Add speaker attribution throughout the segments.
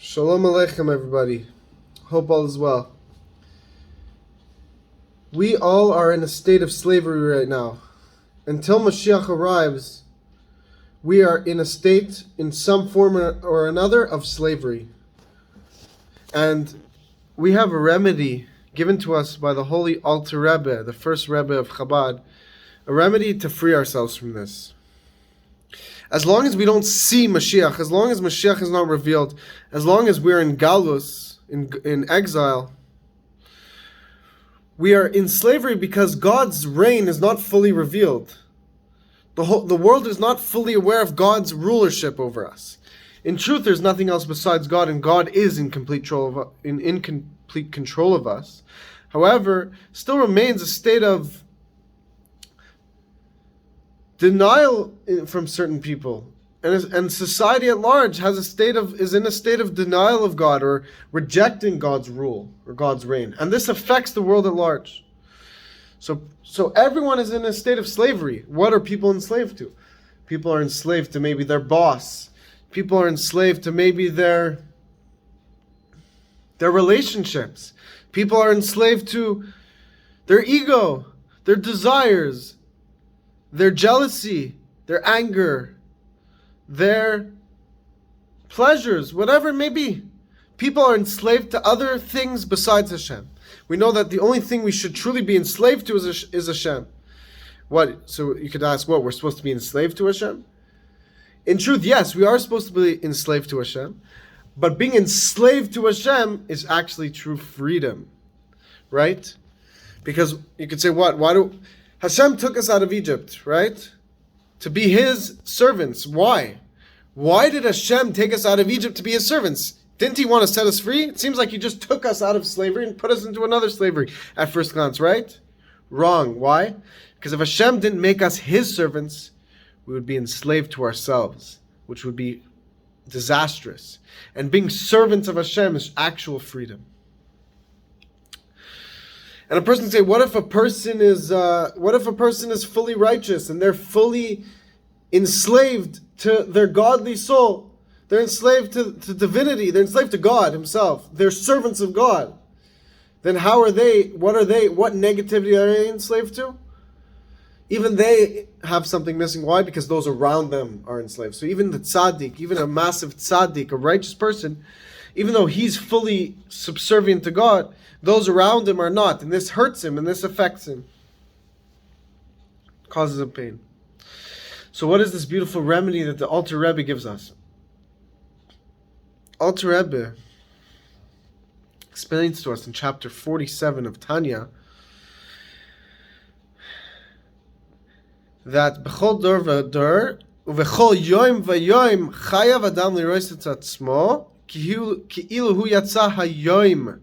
Speaker 1: Shalom Aleichem, everybody. Hope all is well. We all are in a state of slavery right now. Until Mashiach arrives, we are in a state, in some form or another, of slavery. And we have a remedy given to us by the holy Alter Rebbe, the first Rebbe of Chabad, a remedy to free ourselves from this. As long as we don't see Mashiach, as long as Mashiach is not revealed, as long as we're in galus, in exile, we are in slavery because God's reign is not fully revealed. The world is not fully aware of God's rulership over us. In truth, there's nothing else besides God, and God is in complete control of us. However, still remains a state of denial from certain people, and society at large is in a state of denial of God, or rejecting God's rule or God's reign, and this affects the world at large. So everyone is in a state of slavery. What are people enslaved to? People are enslaved to maybe their boss. People are enslaved to maybe their relationships. People are enslaved to their ego, their desires, their jealousy, their anger, their pleasures, whatever it may be. People are enslaved to other things besides Hashem. We know that the only thing we should truly be enslaved to is Hashem. What? So you could ask, what? We're supposed to be enslaved to Hashem? In truth, yes, we are supposed to be enslaved to Hashem. But being enslaved to Hashem is actually true freedom. Right? Because you could say, what? Hashem took us out of Egypt, right? To be His servants. Why? Why did Hashem take us out of Egypt to be His servants? Didn't He want to set us free? It seems like He just took us out of slavery and put us into another slavery at first glance, right? Wrong. Why? Because if Hashem didn't make us His servants, we would be enslaved to ourselves, which would be disastrous. And being servants of Hashem is actual freedom. And a person can say, what if a person is fully righteous and they're fully enslaved to their godly soul? They're enslaved to divinity. They're enslaved to God Himself. They're servants of God. Then how are they? What negativity are they enslaved to? Even they have something missing. Why? Because those around them are enslaved. So even the Tzaddik, even a massive Tzaddik, a righteous person, even though he's fully subservient to God, those around him are not, and this hurts him, and this affects him, causes him pain. So what is this beautiful remedy that the Alter Rebbe gives us? Alter Rebbe explains to us in chapter 47 of Tanya that b'chol dor v'dor u'v'chol yoim v'yoim chayav adam lirois et atzmo ki'ilu hu yatsa hayoim.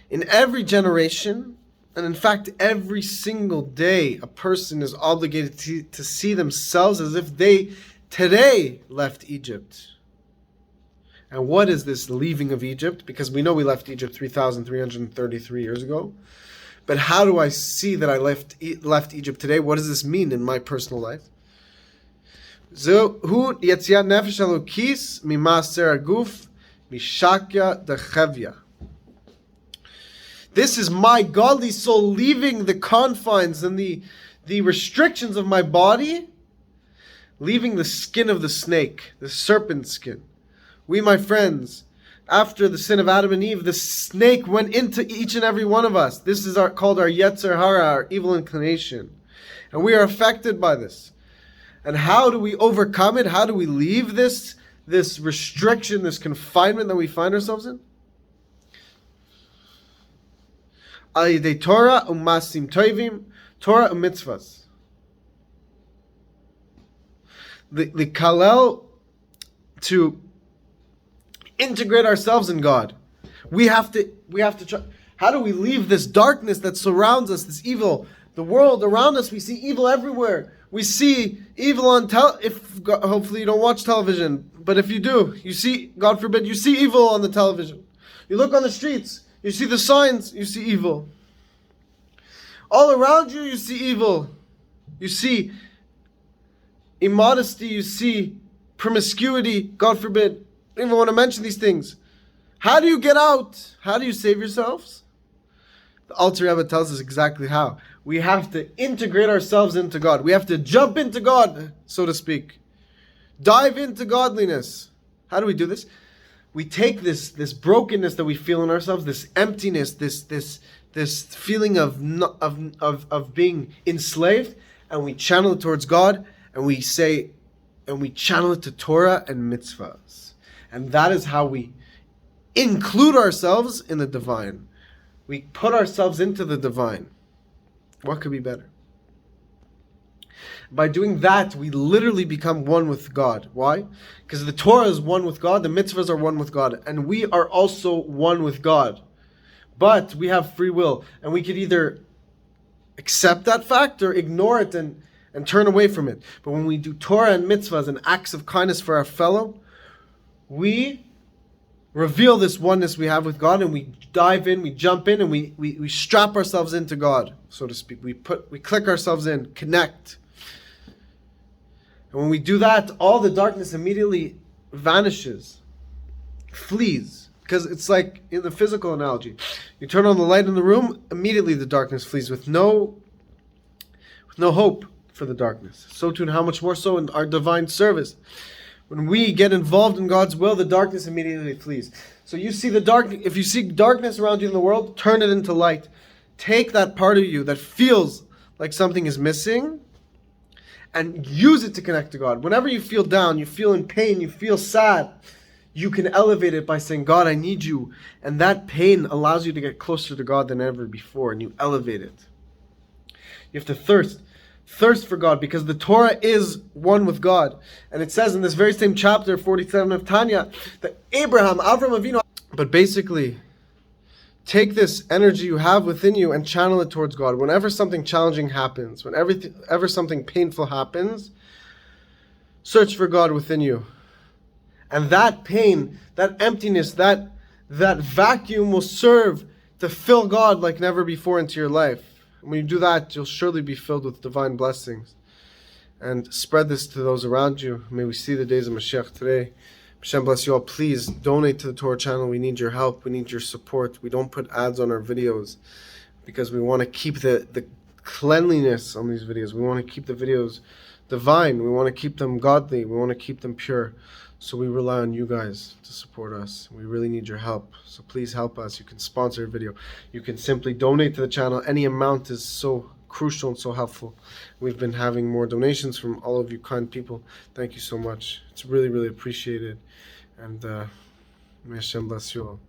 Speaker 1: In every generation, and in fact every single day, a person is obligated to see themselves as if they today left Egypt. And what is this leaving of Egypt? Because we know we left Egypt 3,333 years ago. But how do I see that I left Egypt today? What does this mean in my personal life? Zehu yetziat nefesh elokis mimaser aguf. This is my godly soul leaving the confines and the restrictions of my body, leaving the skin of the snake, the serpent skin. We, my friends, after the sin of Adam and Eve, the snake went into each and every one of us. This is called our Yetzer Hara, our evil inclination. And we are affected by this. And how do we overcome it? How do we leave this restriction, this confinement that we find ourselves in? Al yedei Torah u'masim tovim, Torah u'mitzvahs. The kalel, to integrate ourselves in God. We have to try. How do we leave this darkness that surrounds us, this evil? The world around us, we see evil everywhere. We see evil on hopefully you don't watch television, but if you do, you see, God forbid, you see evil on the television. You look on the streets, you see the signs, you see evil. All around you, you see evil. You see immodesty, you see promiscuity, God forbid. I don't even want to mention these things. How do you get out? How do you save yourselves? The Alter Rebbe tells us exactly how. We have to integrate ourselves into God. We have to jump into God, so to speak. Dive into godliness. How do we do this? We take this brokenness that we feel in ourselves, this emptiness, this feeling of being enslaved, and we channel it towards God, and we channel it to Torah and mitzvahs. And that is how we include ourselves in the divine. We put ourselves into the divine. What could be better? By doing that, we literally become one with God. Why? Because the Torah is one with God, the mitzvahs are one with God, and we are also one with God. But we have free will, and we could either accept that fact or ignore it and turn away from it. But when we do Torah and mitzvahs and acts of kindness for our fellow, we reveal this oneness we have with God, and we dive in, we jump in, and we strap ourselves into God, so to speak. We click ourselves in, connect. And when we do that, all the darkness immediately vanishes, flees. Because it's like in the physical analogy. You turn on the light in the room, immediately the darkness flees with no hope for the darkness. So too, and how much more so in our divine service. When we get involved in God's will, the darkness immediately flees. So you see if you see darkness around you in the world, turn it into light. Take that part of you that feels like something is missing, and use it to connect to God. Whenever you feel down, you feel in pain, you feel sad, you can elevate it by saying, God, I need you. And that pain allows you to get closer to God than ever before, and you elevate it. You have to thirst for God, because the Torah is one with God. And it says in this very same chapter, 47 of Tanya, that Avram Avinu. But basically, take this energy you have within you and channel it towards God. Whenever something challenging happens, whenever something painful happens, search for God within you. And that pain, that emptiness, that vacuum will serve to fill God like never before into your life. And when you do that, you'll surely be filled with divine blessings. And spread this to those around you. May we see the days of Mashiach today. Hashem bless you all. Please donate to the Torah channel. We need your help. We need your support. We don't put ads on our videos because we want to keep the cleanliness on these videos. We want to keep the videos divine. We want to keep them godly. We want to keep them pure. So we rely on you guys to support us. We really need your help. So please help us. You can sponsor a video. You can simply donate to the channel. Any amount is so crucial and so helpful. We've been having more donations from all of you kind people. Thank you so much. It's really, really appreciated. And may Hashem bless you all.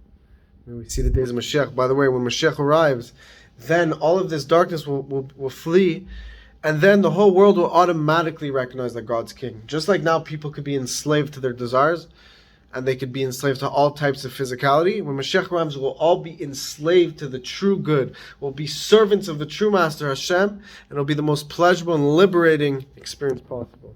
Speaker 1: May we see the days of Mashiach. By the way, when Mashiach arrives, then all of this darkness will flee, and then the whole world will automatically recognize that God's king. Just like now people could be enslaved to their desires, and they could be enslaved to all types of physicality. When Mashiach arrives, we'll all be enslaved to the true good. We'll be servants of the true Master Hashem, and it'll be the most pleasurable and liberating experience possible.